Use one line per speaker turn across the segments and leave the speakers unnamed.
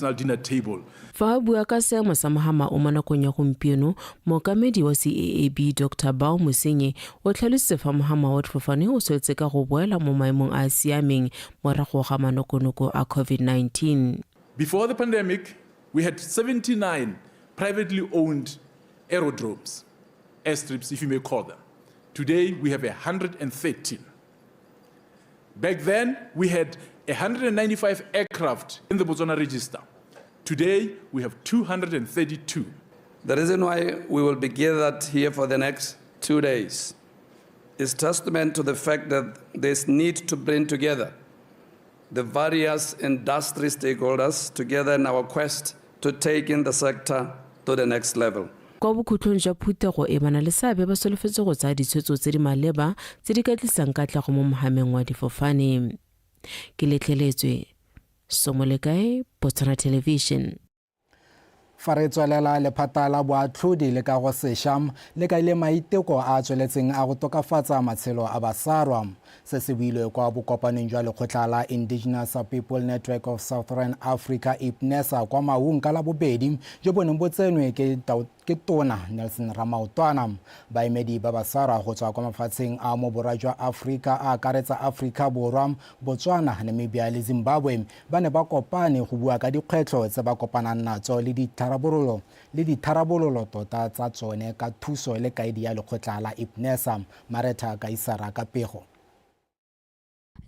national dinner table.
Fa bua ka seemo sa mahama o mo nakong ya gompieno, mookamedi wa CAAB Dr. Bao Mosenye o tlhalositse fa mohama wa difofane o swetse ka go boela mo maemong a siameng morago ga manokonoko a COVID-19.
Before the pandemic, we had 79 privately owned aerodromes, airstrips, if you may call them. Today, we have 113. Back then, we had 195 aircraft in the Botswana register. Today, we have 232.
The reason why we will be gathered here for the next 2 days is testament to the fact that there's need to bring together the various industry stakeholders together in our quest to take in the sector to the next level.
Kwa bokhutlong jwa Phutego e bana le seabe ba solofetse go tsaya ditshwetso tse di maleba tse di ka tlisang katlego mo mohameng wa difofane. Ke letleletswe Somolekae, Botswana Television.
Fa re tswelela lephata la boatlhodi le ka go sešwa le ka ile maiteko a tsweletseng a go tokafatsa matshelo a basarwa. Se se builwe kwa bokopaneng jwa lekgotla la Indigenous People Network of Southern Africa IPNESA kwa Maung ka la bobedi jo boneng bo tsenwe ke tona Nelson Ramaotwana. Baemedi ba basarwa go tswa kwa mafatsheng a mo borwa jwa Afrika a akaretsa Afrika Borwa, Botswana, Namibia le Zimbabwe ba ne ba kopane go bua ka dikgwetlho tse ba kopanang natso le ditharabololo tota tsa tsone ka thuso le kaedi ya lekgotla la IPNESA. Maretha Kaisara ka pego.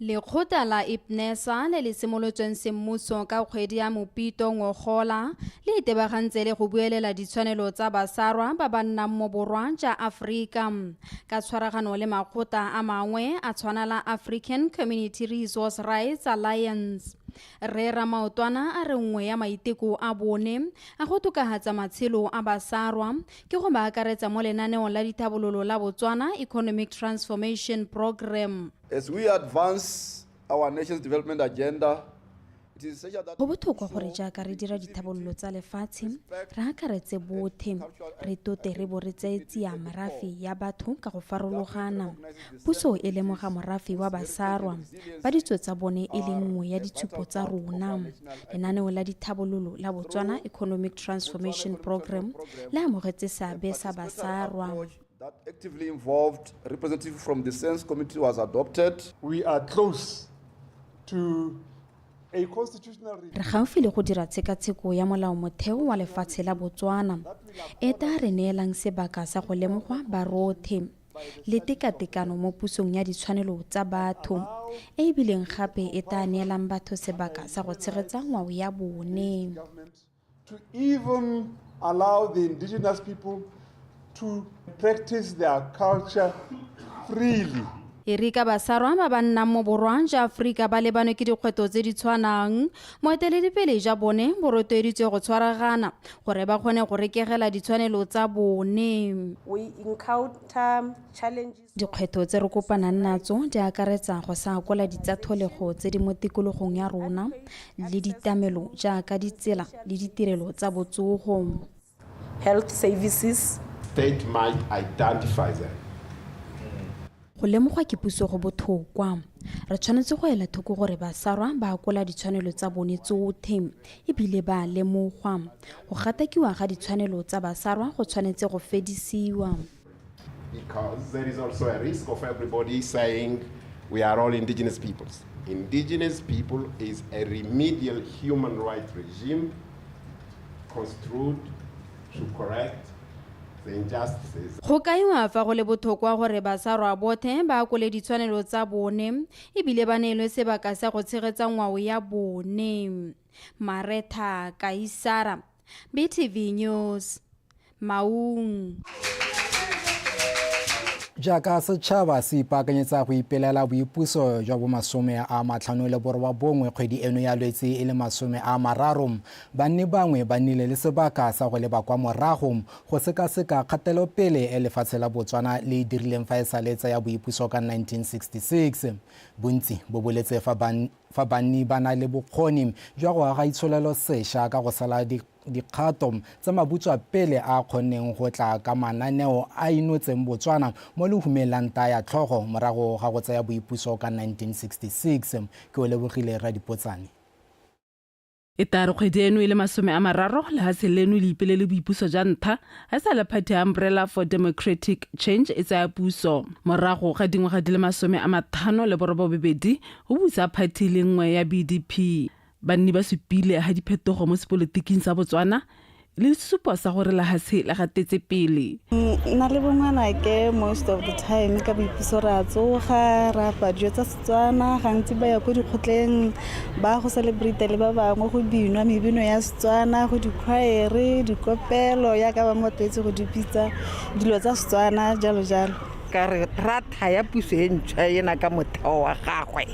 Lekgotla la IPNESA le simolotsweng semmuso ka kgwedi ya Mopito ngogola le itebagantse le go buelela ditshwanelo tsa basarwa ba ba nnang mo borwa jwa Afrika ka tshwaragano le makgotla a mangwe a tshwana la African Community Resource Rights Alliance. Re Ramaotwana a re nngwe ya maiteko a bone a go tokahatsa matshelo a basarwa ke go ba akaretsa mo lenaneong la dithabololo la Botswana Economic Transformation Program.
As we advance our nation's development agenda, it is essential that
go botlhokwa gore jaaka re dira dithabololo tsa lefatshe re akaretse bothe re tote re bo re tseetsia morafe ya batho ka go farologana. Puso e lemoga morafe wa basarwa ba ditso tsa bone e le nngwe ya ditshupo tsa rona. Lenaneo la dithabololo la Botswana Economic Transformation Program le amogetse seabe sa basarwa.
that actively involved representative from the Sense Committee was adopted.
We are close to a constitutional
re gaufi le go dira tshekatsheko ya molao motheo wa lefatshe la Botswana e tla re neelang sebaka sa go lemogwa barothe le tekatekano mo pusong ya ditshwanelo tsa batho e bileng gape e tla neelang batho sebaka sa go tshegetsa ngwao ya bone.
to even allow the indigenous people to practice their culture freely.
Erika basarwa ba ba nnang mo borwa jwa Afrika ba lebane ke dikgwetlho tse di tshwanang moeteledipele jwa bone bo rotloeditswe go tshwaragana gore ba kgone go rekegela ditshwanelo tsa bone.
We encounter challenges.
Dikgwetlho tse re kopanang natso di akaretsa go sa kola ditsatlholego tse di mo tikologong ya rona le ditamelo jaaka ditsela le ditirelo tsa botsogo.
Health services.
State might identify them.
Go lemogwa ke puso go botlhokwa. Re tshwanetse go ela thoko gore basarwa ba akola ditshwanelo tsa bone tsotlhe e bile ba lemogwa. Go gatakiwa ga ditshwanelo tsa basarwa go tshwanetse go fedisiwa.
Because there is also a risk of everybody saying we are all indigenous peoples. Indigenous people is a remedial human rights regime construed to correct the injustices.
Go kaiwa fa go le botlhokwa gore basarwa bothe ba akole ditshwanelo tsa bone e bile ba neelwe sebaka sa go tshegetsa ngwao ya bone. Maretha Kaisara, BTV News, Maung.
Jaaka setšhaba se ipaakanyetsa go ipelela boipuso jwa bo 54 kgwedi eno ya Lwetse e le 30, banne bangwe ba nnile le sebaka sa go leba kwa morago go sekaseka kgatelopele e lefatshe la Botswana le dirileng fa e saletsa ya boipuso ka 1966. Bontsi bo boletse fa banni ba na le bokgoni jwa go aga itsholelo sešwa ka go sala dikgato tsa mabutswa pele a kgoneng go tla ka mananeo a inotseng Botswana mo lehumelang ya tlhogo morago ga go tsaya boipuso ka 1966. Ke o lebogile Radipotsane.
E tare kgwedi eno e le 30 lehatshe leno le ipelele boipuso jwa ntlha ga sa le Party Umbrella for Democratic Change e tsaya puso morago ga dingwaga di le 52 go busa party le nngwe ya BDP. Banni ba supile ga diphetogo mo sepolotiking sa Botswana le supo sa gore lehatshe la gatetse pele.
Na le bongwana ke most of the time ka boipuso ra tsoga ra fa dijo tsa Setswana gantsi ba ya go dikgotleng ba go celebrate le ba bangwe go binwa mebino ya Setswana go dikhwaere dikopelo ya ka ba motetse go dipitsa dilo tsa Setswana jalo jalo.
Ka re rata ya puso e ntšha ena ka motheo wa gagwe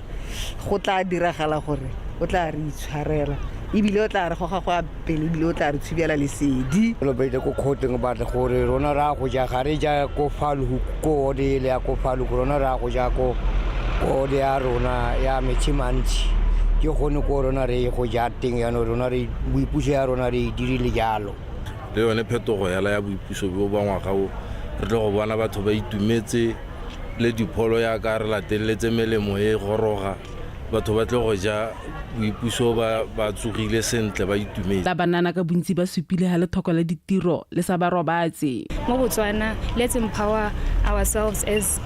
go tla diragala gore o tla re itshwarela ibile o tla re goga go pele ibile o tla re tshubela lesedi
lo bete go khoteng ba tle gore rona ra go ja gare ja ko falu ko de le ko falu rona ra go ja ko de ya rona ya mechimanti ke gone ko rona re go ja teng ya no rona re boipuso ya rona re dirile jalo
le yone phetogo ya la ya boipuso bo bangwa ga o re tlo go bona batho ba itumetse le dipholo ya ka re lateletse melemo e goroga batho ba tle go ja boipuso ba tsogile sentle ba itumetse.
La banana ka bontsi ba supile ha le thoko la ditiro le sa ba robatse.
Mo Botswana, let's empower ourselves as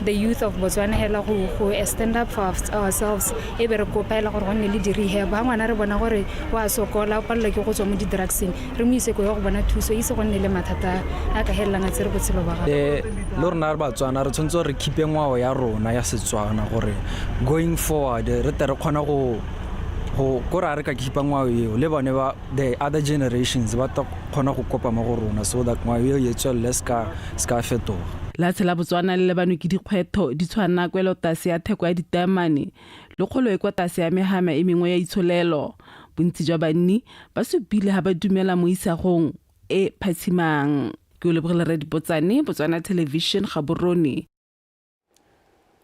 the youth of Botswana hela go stand up for ourselves e be re kopela gore gone le direhab ba ngwana re bona gore wa sokola o palla ke go tswa mo di drugsing re mo ise go ya go bona thuso ise go nne le mathata a ka helanga tsere botshelo ba ga
le rona re Batswana re tshwantse re keep ngwao ya rona ya Setswana gore going forward re tere khona go ra re ka keep ngwao eo le bone ba the other generations ba ta khona go kopa mo go rona so that ngwao eo ye tswelle ska fetoga.
La tshela Botswana le lebano ke dikgwetho di tshwana kwelo tase ya theko ya ditamane le kgolo e kwa tase ya mehama e mengwe ya itsholelo. Bontsi jwa banni ba supile ha ba dumela mo isagong e phatsimang. Ke o lebogela Red Botswana Television Gaborone.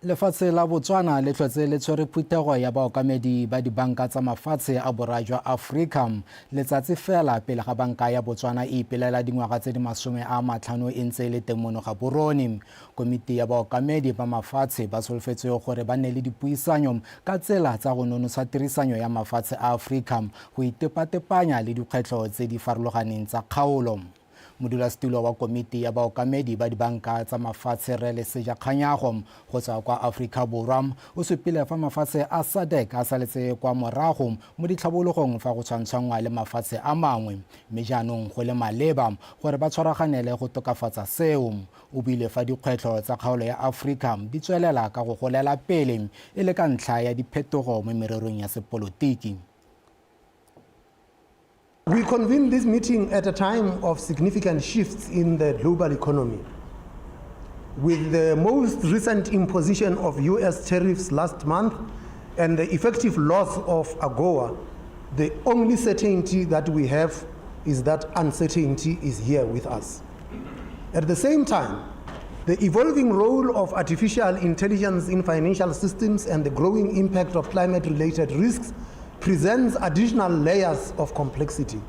Lefatshe la Botswana le tlotse le tshwere phutego ya baokamedi ba dibanka tsa mafatshe a borwa jwa Africa letsatsi fela pele ga banka ya Botswana e ipelela dingwaga tse di 50 e ntse le teng mono Gaborone. Komiti ya baokamedi ba mafatshe ba solofetse gore ba nne le dipuisanyo ka tsela tsa go nonosa tirisanyo ya mafatshe a Africa go itepatepanya le dikgwetlho tse di farologaneng tsa kgaolo. Modulasetulo wa komiti ya baokamedi ba dibanka tsa mafatshe re le Seja Kganyago go tswa kwa Afrika Borwa o supile fa mafatshe a SADC a saletse kwa morago mo ditlhabologong fa go tshwantshangwa le mafatshe a mangwe mme jaanong go le maleba gore ba tshwaraganele go tokafatsa seo. O bile fa dikgwetlho tsa kgaolo ya Afrika di tswelela ka go golela pele e le ka ntlha ya diphetogo mo mererong ya sepolotiki.
We convened this meeting at a time of significant shifts in the global economy. With the most recent imposition of US tariffs last month and the effective loss of AGOA, the only certainty that we have is that uncertainty is here with us. At the same time, the evolving role of artificial intelligence in financial systems and the growing impact of climate-related risks presents additional layers of complexity.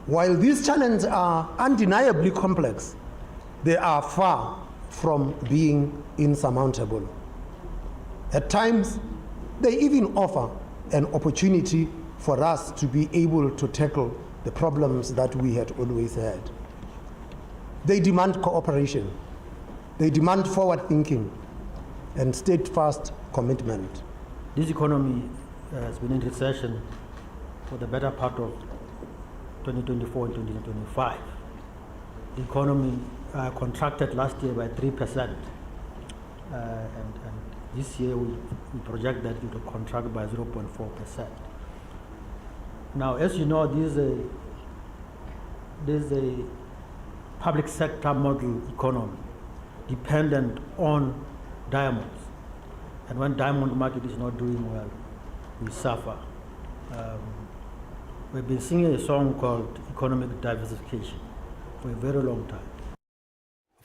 While these challenges are undeniably complex, they are far from being insurmountable. At times, they even offer an opportunity for us to be able to tackle the problems that we had always had. They demand cooperation, they demand forward thinking, and steadfast commitment.
This economy has been in recession for the better part of 2024 and 2025. The economy contracted last year by 3%, and this year we project that it will contract by 0.4%. Now, as you know, this is a public sector model economy dependent on diamonds, and when diamond market is not doing well, we suffer. We've been singing a song called Economic Diversification for a very long time.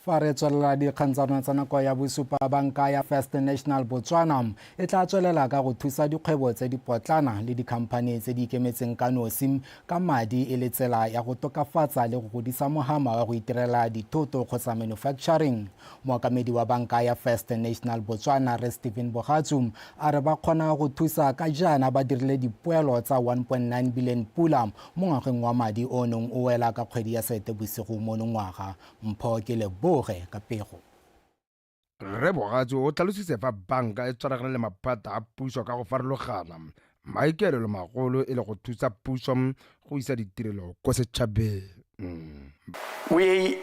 fa re tswelela dikgang tsa rona tsa nako ya bosupa, banka ya First National Botswana e tla tswelela ka go thusa dikgwebo tse di potlana le dikhamphane tse di ikemetseng ka nosi ka madi e le tsela ya go tokafatsa le go godisa mohama wa go itirela dithoto kgotsa manufacturing. Mookamedi wa banka ya First National Botswana re Stephen Bogatsu a re ba kgona go thusa ka jaana ba dirile dipoelo tsa 1.9 billion pula mo ngwageng wa madi o neng o wela ka kgwedi ya Seetebosigo mo ngwaga. Mpho ke leboge ka pego.
Re Bogatsu o tlhalositse fa banka e tshwaragane le maphata a puso ka go farologana maikaelelo magolo e le go thusa puso go isa ditirelo ko setšhabeng.
We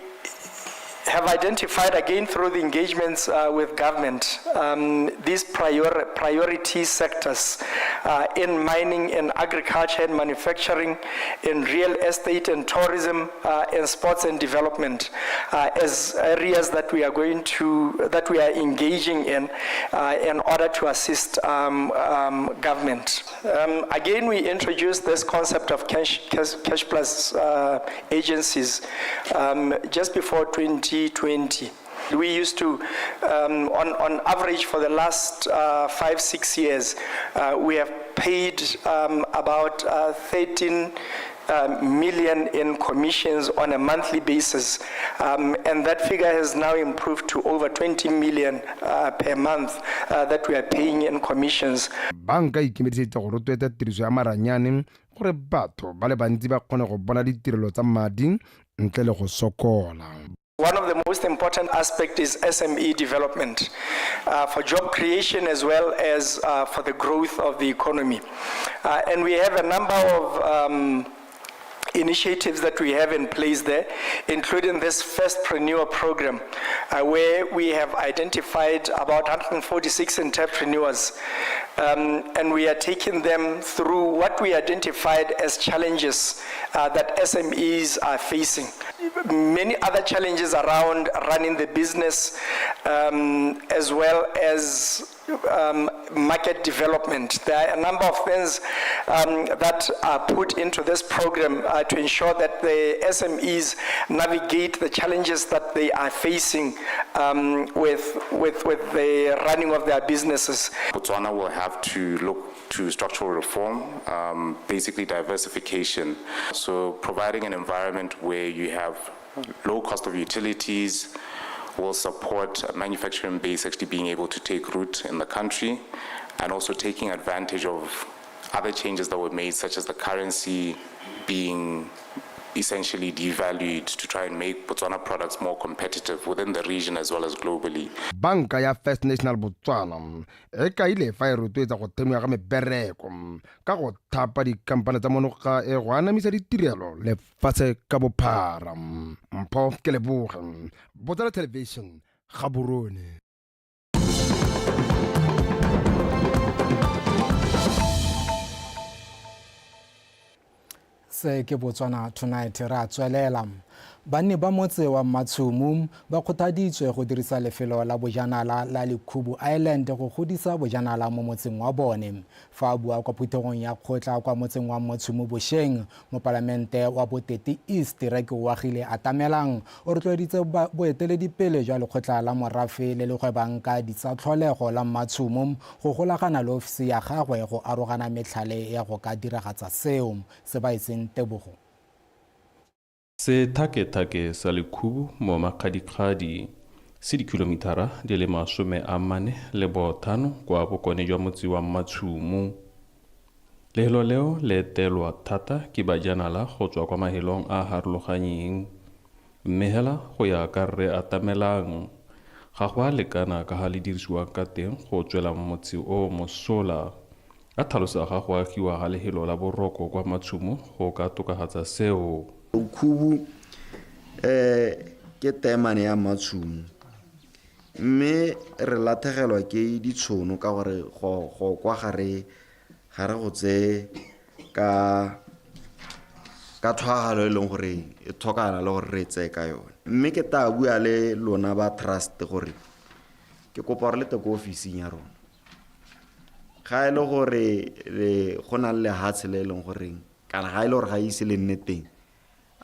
have identified again through the engagements with government these priority sectors in mining, in agriculture and manufacturing, in real estate and tourism, in sports and development as areas that we are engaging in order to assist government. Again, we introduced this concept of cash plus agencies just before 2020. We used to, on average for the last 5-6 years, we have paid about 13 million in commissions on a monthly basis, and that figure has now improved to over 20 million per month that we are paying in commissions.
Banka ikemedisitse go rotloetsa tiriso ya maranyane gore batho ba le bantsi ba kgone go bona ditirelo tsa madi ntle le go sokola.
One of the most important aspects is SME development for job creation as well as for the growth of the economy. And we have a number of initiatives that we have in place there, including this Firstpreneur program, where we have identified about 146 entrepreneurs, and we are taking them through what we identified as challenges that SMEs are facing. Many other challenges around running the business, as well as market development. There are a number of things that are put into this program to ensure that the SMEs navigate the challenges that they are facing with the running of their businesses.
Botswana will have to look to structural reform, basically diversification. So providing an environment where you have low cost of utilities will support a manufacturing base actually being able to take root in the country, and also taking advantage of other changes that were made, such as the currency being essentially devalued to try and make Botswana products more competitive within the region as well as globally.
Banka ya First National Botswana e ka ile fa e rotloetsa go themiwa ga mebereko ka go thapa dikampane tsa monoga e go anamisa ditirelo lefatshe ka bophara. Mpho ke leboge, Botswana Television, Gaborone.
Se ke Botswana Tonight ra tswelela. Banni ba motse wa Matshumu ba kgothaditswe go dirisa lefelo la bojanala la Lekhubu Island go godisa bojanala mo motseng wa bone. Fa bua kwa phuthegong ya kgotla kwa motseng wa Matshumu Bosheng mo palamente wa Boteti East Reke Wagile Atamelang o rotloeditse boeteledipele jwa lekgotla la morafe le le gwebang ka ditsatlholego la Matshumu go golagana le ofisi ya gagwe go arogana metlhale ya go ka diragatsa seo. Se ba itseng Tebogo.
Se thake sa Lekhubu mo makgadikgadi se dikilomitara di le 45 kwa bokone jwa motse wa Matshumu. Lehelo leo le etelwa thata ke bajanala go tswa kwa mahelong a harologanyeng, mme hela go ya ka Rre Atamelang ga go a lekana ka ha le dirisiwang ka teng go tswela motse o mosola. A tlhalosa ga go agiwa ga lehelo la boroko kwa Matshumu go ka tokagatsa seo.
Lekhubu ke temane ya Matshumu, mme re lathegelwa ke ditshono ka gore go kwa gare go tse ka thwagalo e leng gore e thokana le gore re tse ka yone. Mme ke ta bua le lona ba trust gore ke kopa gore le te ko ofising ya rona ga ile gore go na le hatse le leng gore kana ga ile gore ga ise le nneteng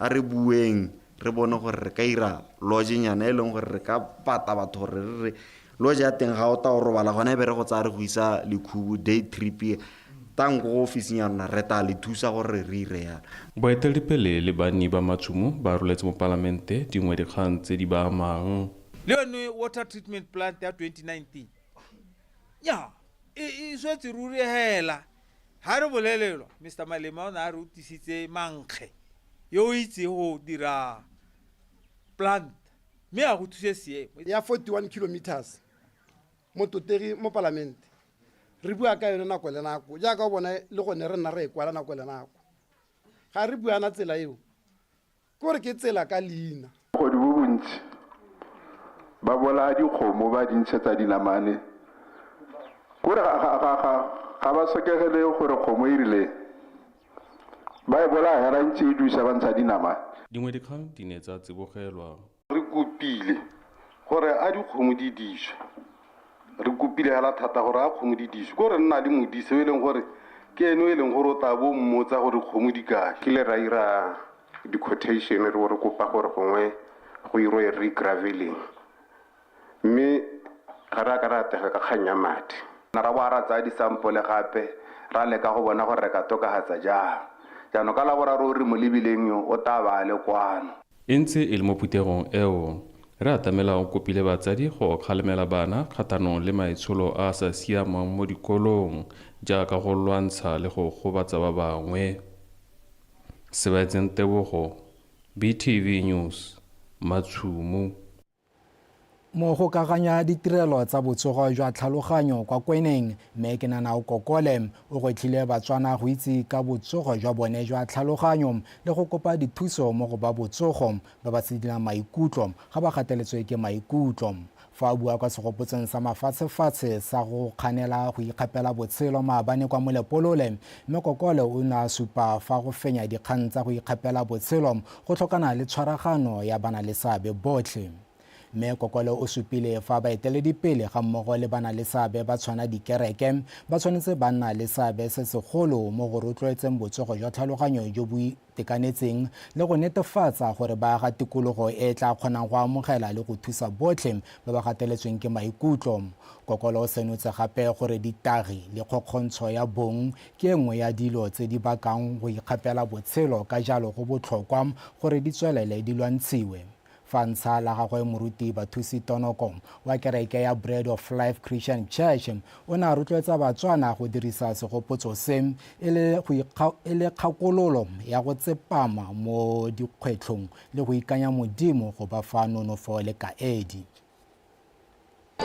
a re bueng re bone gore re ka ira lodgenyana e leng gore re ka pata batho gore re lodge ya teng ga o ta o robala gona e be re go tsaya re go isa Lekhubu day trip tanko go ofising ya rona re ta le thusa gore re ire yana.
Boeteledipele le banni ba matšhomo ba roletse mo palamente dingwe dikgang tse di ba amang.
Le yone water treatment plant ya 2019 ya e swetse ruri hela ha re bolelelwa Mr. Malema o na a re utisitse mankge yo itse go dira plant me a go thuse seemo
ya 41 kilometers mo totegi mo palamente re bua ka yone nako le nako jaaka o bona le gone re nna re kwala nako le nako ga re buana tsela eo gore ke tsela ka leina
go di bontsi ba bola dikgomo ba dintshetsa dinamane gore ga ba sekegele gore kgomo e rile ba e bola hera ntse e duisa ba ntsha dinamane.
Dingwe dikgang di ne tsa tsibogelwa.
Re kopile gore a dikgomo di diswe, re kopile hela thata gore a kgomo di diswe gore nna le modise e leng gore ke eno e leng gore o tla bo mmotsa gore kgomo di kae.
Ke le ra ira di-quotation re gore kopa gore gongwe go irwe re-graveling mme ga re a ka ratega ka kgang ya madi ra boa ra tsaya disampole gape ra leka go bona gore re ka tokagatsa jang jaanong ka laboraro o re mo lebileng yo o taba le kwano
e ntse e le mo putegong eo re atamela go kopile batsadi go kgalemela bana kgatlhanong le maitsholo a sa siamang mo dikolong jaaka go lwantsha le go gobatsa ba bangwe. Sebaetseng Tebogo, BTV News, Matšhomo.
Mo go kaganya ditirelo tsa botsogo jwa tlhaloganyo kwa Kweneng, mme ke nana o kokole o gotlhile batswana go itse ka botsogo jwa bone jwa tlhaloganyo le go kopa dithuso mo go ba botsogo ba ba sedila maikutlo ga ba gateletswe ke maikutlo. Fa a bua kwa segopotseng sa mafatshe-fatshe sa go kganela go ikgapela botshelo maabane kwa Molepolole, mme kokole o ne a supa fa go fenya dikgang tsa go ikgapela botshelo go tlhokana le tshwaragano ya bana le seabe botlhe. Mme kokole o supile fa baeteledipele ga mmogo le bana le seabe ba tshwana dikereke ba tshwanetse ba nna le seabe se segolo mo go rotloetseng botsogo jwa tlhaloganyo jo bo itekanetseng le go netefatsa gore ba aga tikologo e tla kgonang go amogela le go thusa botlhe ba ba gateletsweng ke maikutlo. Kokole o senotse gape gore ditagi le kgokgontsho ya bong ke nngwe ya dilo tse di bakang go ikgapela botshelo, ka jalo go botlhokwa gore di tswelele di lwantshiwe. Fa ntsha la gagwe moruti Bathusi Tonoko wa kereke ya Bread of Life Christian Church o ne a rotloetsa batswana go dirisa segopotso se e le kgakololo ya go tsepama mo dikgwetlhong le go ikanya Modimo go ba fa nonofo le kaedi.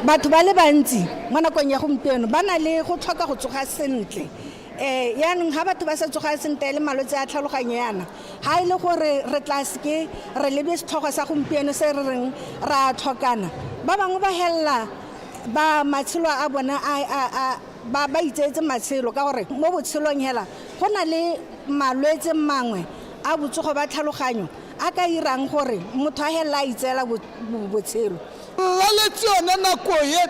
Batho ba le bantsi mo nakong ya gompieno ba na le go tlhoka go tsoga sentle. Yaanong ga batho ba sa tsoga sentle le malwetse a tlhaloganyo yana ga e le gore re tla seke re lebe setlhogo sa gompieno se re reng ra tlhokana ba bangwe ba helela ba matshelo a bona ba itseetse matshelo ka gore mo botshelong hela go na le malwetse mangwe a botsogo ba tlhaloganyo a ka irang gore motho a helela a itseela botshelo.
Laletse yone nako e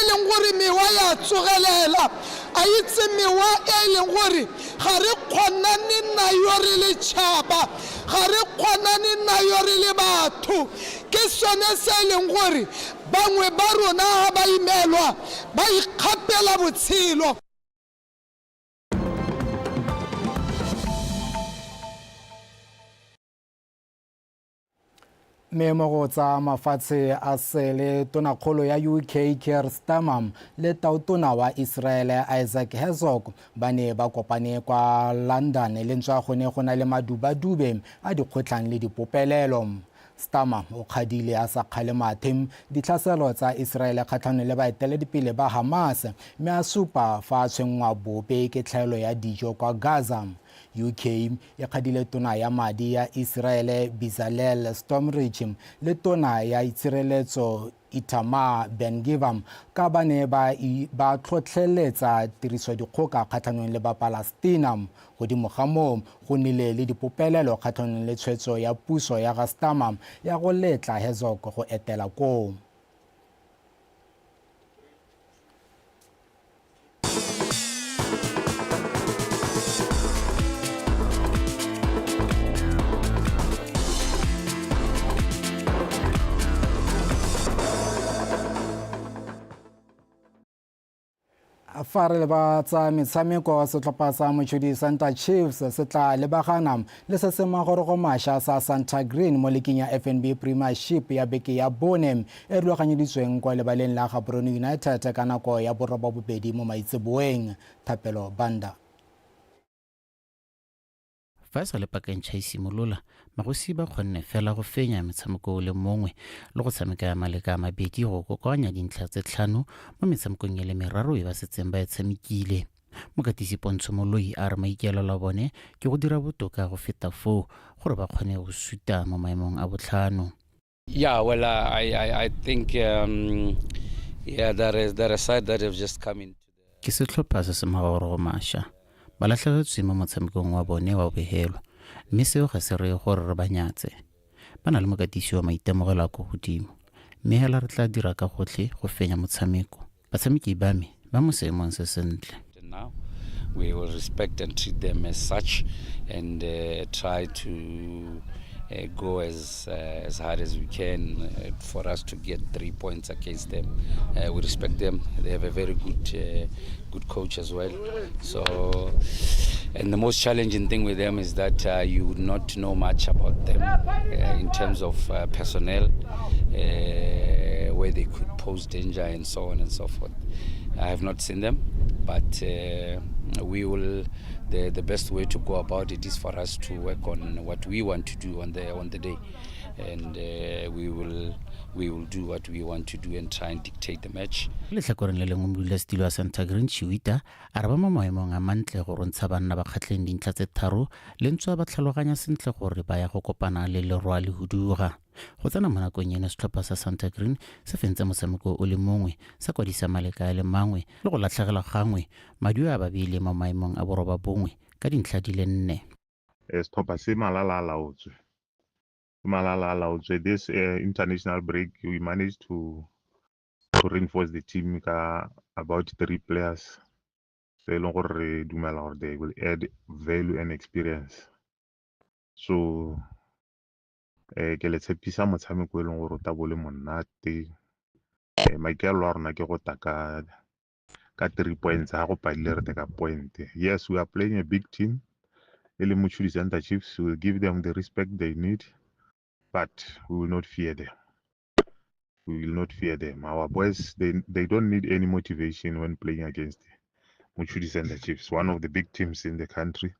leng gore mewa ya tsogelela a itse mewa e leng gore ga re kgonane nayo re le tšhaba, ga re kgonane nayo re le batho. Ke sone se e leng gore bangwe ba rona ga ba imelwa ba ikgapela botshelo.
Memogo tsa mafatshe a sele tonakgolo ya UK Keir Starmer le taotona wa Israel Isaac Herzog ba ne ba kopane kwa London le ntswa gone go na le madubadube a dikgotlang le dipopelelo. Starmer o kgadile a sa kgalemathe ditlhaselo tsa Israel kgatlhanong le baeteledipele ba Hamas, mme a supa fa a tshwenngwa bope ke tlhaelo ya dijo kwa Gaza. UK e kgadile tona ya madi ya Israel Bezalel Smotrich le tona ya itshireletso Itamar Ben-Gvir ka ba ne ba tlhotlheletsa tirisodikgoka kgatlhanong le ba Palestina. Godimo ga moo go nnile le dipopelelo kgatlhanong le tshwetso ya puso ya ga Starmer ya go letla Herzog go etela koo. fa re le ba tsa metshameko setlhopha sa motšhodi Santa Chiefs se tla lebagana le se se magorogo mašwa sa Santa Green mo leking ya FNB Premiership ya beke ya bone e rulaganyeditsweng kwa lebaleng la Gaborone United ka nako ya boroba bobedi mo maitseboeng. Thapelo Banda.
Fa sa le pakantšha e simolola magosi ba kgonne fela go fenya metshameko o le mongwe le go tshameka maleka a mabedi go kokoanya dintlha tse 5 mo metshamekong ya le meraro e ba setseng ba e tshamekile. Mokatisi Pontsho Moloi a re maikaelelo a bone ke go dira botoka go feta foo gore ba kgone go suta mo maemong a botlhano.
Yeah, well, I think there is a side that have just come into
ke setlhopha se se magorogo mašwa ba latlhegetswe mo motshamekong wa bone wa bohelo mme seo ga se re gore re ba nyatse ba na le mokatisi wa maitemogelo a go godimo mme hela re tla dira ka gotlhe go fenya motshameko batshameki ba me ba mo seemong se sentle.
now. We will respect and treat them as such and try to go as hard as we can for us to get 3 points against them. We respect them. They have a very good coach as well. So, and the most challenging thing with them is that you would not know much about them in terms of personnel, where they could pose danger and so on and so forth. I have not seen them, but we will. The best way to go about it is for us to work on what we want to do on the day, and we will do what we want to do and try and dictate the match.
Le tlhakoreng le lengwe modulasetilo wa Santa Green Chiwita a re ba mo maemong a mantle go rontsha banna ba kgatlheng dintlha tse 3 le ntswa ba tlhaloganya sentle gore ba ya go kopana le lerwa le huduga. Go tsena mo nakong eno setlhopha sa Santa Green se fentse motshameko o le mongwe sa kwadisa maleka a le mangwe le go latlhegela gangwe maduo a babile mo maemong a boroba bongwe ka dintlha di le 4.
Setlhopha se malala a laotswe. This international break we managed to reinforce the team ka about 3 players se leng gore re dumela gore they will add value and experience. So ke le tshepisa motshameko e leng gore o tla bo le monate. Maikaelelo a rona ke go taka ka 3 points ha go padile re teka point. Yes, we are playing a big team. Ele Motšhodi Santa Chiefs will give them the respect they need, but we will not fear them. We will not fear them. Our boys, they don't need any motivation when playing against Motšhodi Santa Chiefs, one of the big teams in the country.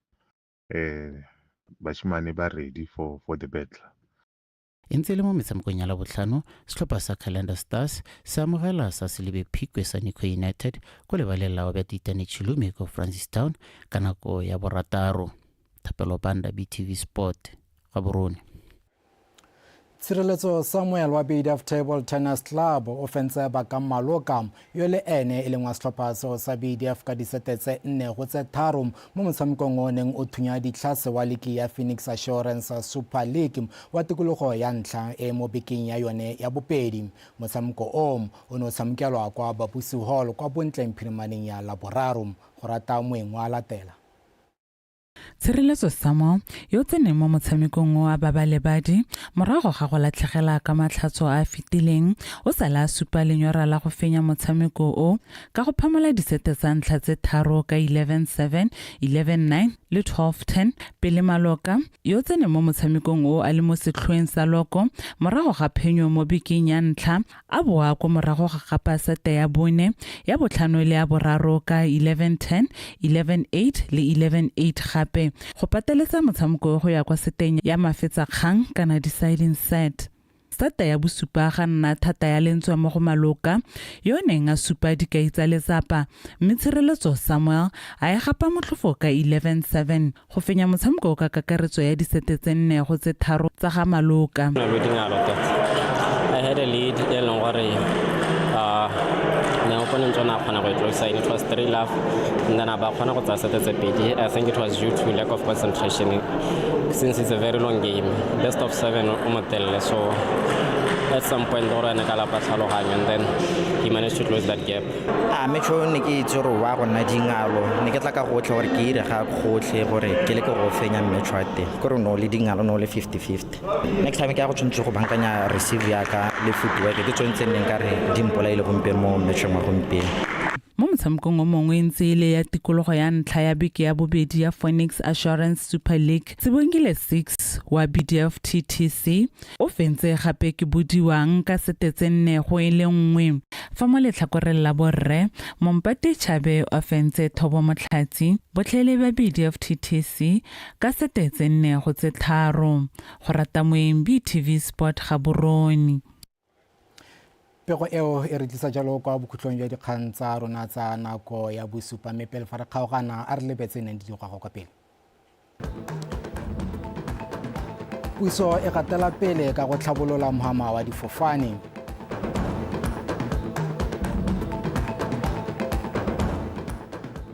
Bashimane ba ready for the battle.
Ntse le mo metshamekong ya la botlhano setlhopha sa Calendar Stars se amogela sa Selebe Phikwe sa Nico United go lebaleng la Obatitane Chilume ko Francistown ka nako ya borataro. Thapelo Banda, BTV Sport, Gaborone.
Tshireletso Samuel wa BDF Table Tennis Club o fentse ba ka Maloka yo le ene e leng wa setlhopha sa BDF ka disete tse 4 go tse 3 mo motshamekong o neng o thunya ditlhase wa ligi ya Phoenix Assurance Super League wa tikologo ya ntlha e mo bekeng ya yone ya bopedi. Motshameko o no tshamekelwa kwa Babusi Hall kwa Bontleng Phirimaneng ya Laboraro go rata moeng wa latela.
Tshireletso Samuel yo tsene mo motshamekong wa babalebadi morago ga go latlhegela ka matlhatso a fitileng o sala supa lenyora la go fenya motshameko o ka go phamola disete tsa ntlha tse 3 ka 11-7, 11-9 le 12-10 pele Maloka yo tsene mo motshamekong o a le mo setlhoeng sa loko morago ga phenyo mo bekeng ya ntlha a boa go morago ga gapa sete ya bone ya botlhano le ya boraro ka 11-10, 11-8 le 11-8 gape go pateletsa motshameko go ya kwa seteng ya mafetsa kgang kana deciding set. Sata ya bosupa ga nna thata ya lentswe mo go Maloka yo neng a supa dikai tsa letsapa mme Tshireletso Samuel a e gapa motlhofo ka 11-7 go fenya motshameko ka kakaretso ya disete tse 4 go tse 3 tsa ga Maloka.
I had a lead it was 3-love and then I think it was due to lack of concentration since it's a very long game, best of 7 so at some point and then he managed to close that gap.
Metro niki tsoro wa gona dingalo ne ke tla ka gotlhe gore ke ire ga gotlhe gore ke le go go fenya metro ate gore no le dingalo no le 50-50. Next time ke a go tshwantse go bankanya receive ya ka le footwork ke tshwantse neng ka re dimpola ile gompieno mo metro mo gompieno.
Mo motshamekong o mongwe ntse ile ya tikologo ya ntlha ya beke ya bobedi ya Phoenix Assurance Super League. Tsibongile 6 wa BDF TTC o fentse gape ke bodiwang ka 7-1 fa mo letlhakoreng la borre Mompati Chabe o fentse Thobo Motlhatsi botlhele ba BDF TTC ka 7-3 go rata moembi TV Sport Gaborone.
Pego eo e re tlisa jalo kwa bokhutlong jwa dikgang tsa rona tsa nako ya bosupa mme pele fa re kgaogana a re lebetse neng di go kwa pele. Puso e gatela pele ka go tlhabolola mohama wa difofane.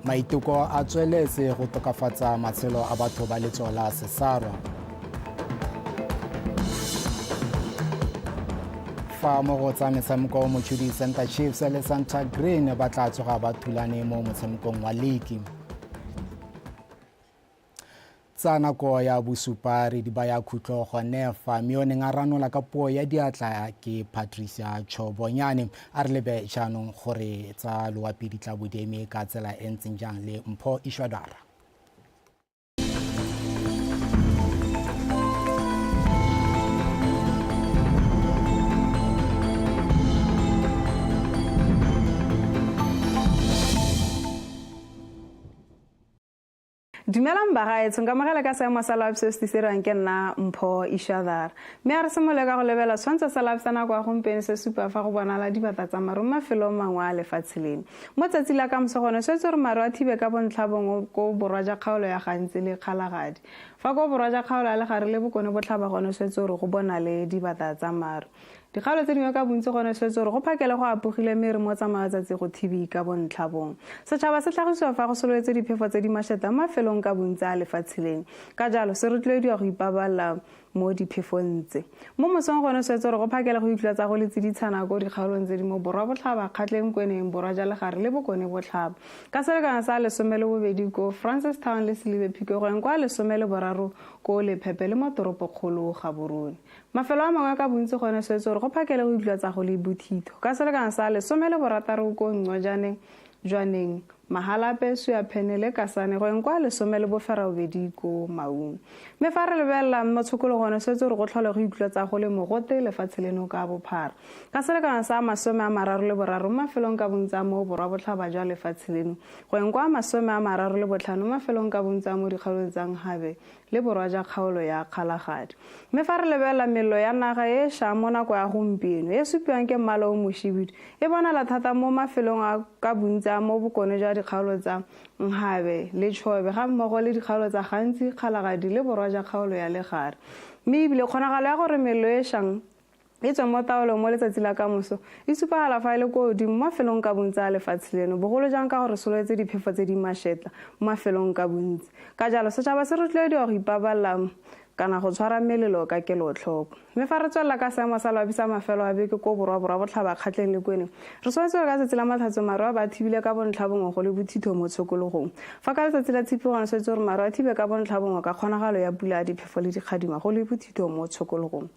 Maiteko a tsweletse go tokafatsa matshelo a batho ba letso la Sesarwa. Fa mo go tsa metshameko Mochudi Center Chiefs le Santa Green ba tla tsoga ba thulane mo motshamekong wa league. Tsa nako ya bosupa re di baya khutlo gone fa Mioneng a ranola ka puo ya diatla ke Patricia Chobonyane a re lebe jaanong gore tsa loapi di tla bodeme ka tsela e ntseng jang le Mpho Ishwadara.
Dumelang bagaetsho nka magela ka seemo sa live se se dirang ke nna Mpho Ishwadara mme a re simole ka go lebela tshwantsho sa live sa nako ya gompieno se supa fa go bonala dibata tsa maru mafelo mangwe a lefatshe leno mo tsatsi la ka mosegone se tse re maru a thibe ka bontlhabong ko borwa ja kgaolo ya gantsi le kgalagadi fa ko borwa ja kgaolo ya legare le bokone botlhaba gone se tse re go bona le dibata tsa maru dikgalo tse dingwe ka bontsi gone se tse re go phakele go apogile mme re mo tsamaya tsatsi go thibi ka bontlhabong setšhaba se tlhagisiwa fa go sololetse diphefo tse di mašeta mafelong ka bontsi a lefatshileng ka jalo se rotloediwa go ipabalela mo diphefong tse mo mosong gone se tse re go phakele go itlatsa go letsi ditshana ko dikgaolong tse di mo borwa botlhaba kgatleng kweneng borwa ja legare le bokone botlhaba ka selekana sa 12 ko Francistown le Silibe Phikogeng kwa 13 ko Lephepe le mo toropokgolo Gaborone mafelo a mangwe ka bontsi gone se tse re go phakele go itlatsa go le Bothito ka selekana sa 16 ko Ngwajaneng Jwaneng Mahalape Suya Phenele Kasane go enkwa 12 ko Maung me fa re lebella motshokolo gone se tse re go tlhola go itlatsa go le mogote lefatshe leno ka bophara ka selekana sa 33 mafelong ka bontsi mo borwa botlhaba jwa lefatshe leno go enkwa 35 mafelong ka bontsi mo dikgaolong tsa Nghabe le borwa ja kgaolo ya Kgalagadi me fa re lebella mello ya naga e sha mo nako ya gompieno e supiwang ke mmala o moshibidu e bonala thata mo mafelong a ka bontsi mo bokone jwa dikgaolo tsa Nghabe le Chobe ga mmogo le dikgaolo tsa Gantsi Kgalagadi le borwa ja kgaolo ya Legare mme ibile kgonagalo ya gore mello e shang e tswa mo taolong mo letsatsi la kamoso e supagala fa ile ko di mafelong ka bontsi a lefatshe leno bogolo jang ka gore soletse diphefo tse di mašetla mo mafelong ka bontsi ka jalo setšhaba se rotloediwa go ipabalela kana go tshwara melelo ka kelotlhoko mme fa re tswelela ka seemo sa loapi sa mafelo a beke ko borwa botlhaba kgatleng le kweneng re tshwanetse ka tsatsi la matlhatso maru a ba thibile ka bontlhabongwe go le Bothito mo tshokologong fa ka letsatsi la tshipi gone se tse gore maru a thibe ka bontlhabongwe ka kgonagalo ya pula a diphefo le dikgadima go le Bothito mo tshokologong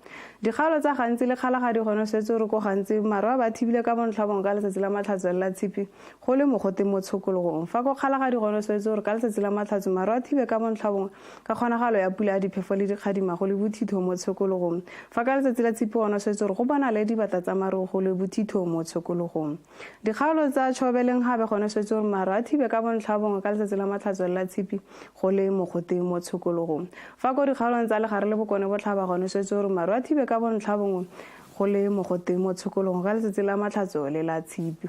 dikgaolo tsa Gantsi le Kgalagadi gone se tse gore ko Gantsi maru a ba thibile ka bontlhabongwe ka letsatsi la matlhatso la tshipi go le mogote mo tshokologong fa ko Kgalagadi gone se tse gore ka letsatsi la matlhatso maru a thibe ka bontlhabongwe ka kgonagalo ya pula a diphefo le dikgadima go le Bothito mo tshokologong fa ka letsatsi la tshipi gone se tse gore go bona le dibata tsa maru go le Bothito mo tshokologong dikgaolo tsa Chobe le Nghabe gone se tse gore maru a thibe ka bontlhabongwe ka letsatsi la matlhatso la tshipi go le mogote mo tshokologong fa ko dikgaolong tsa Legare le bokone botlhaba gone se tse gore maru a thibe ka bontlhabongwe go le mogote mo tshokologong ka letsatsi la matlhatso le la tshipi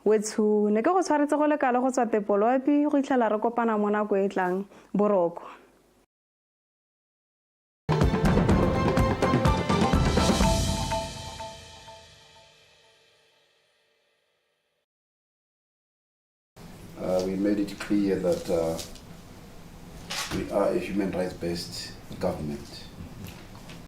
wetsho ne ke go tshwaretse go lekala go tswa tepoloapi go itlhela re kopana mo nako e tlang boroko
We made it clear that we are a human rights-based government.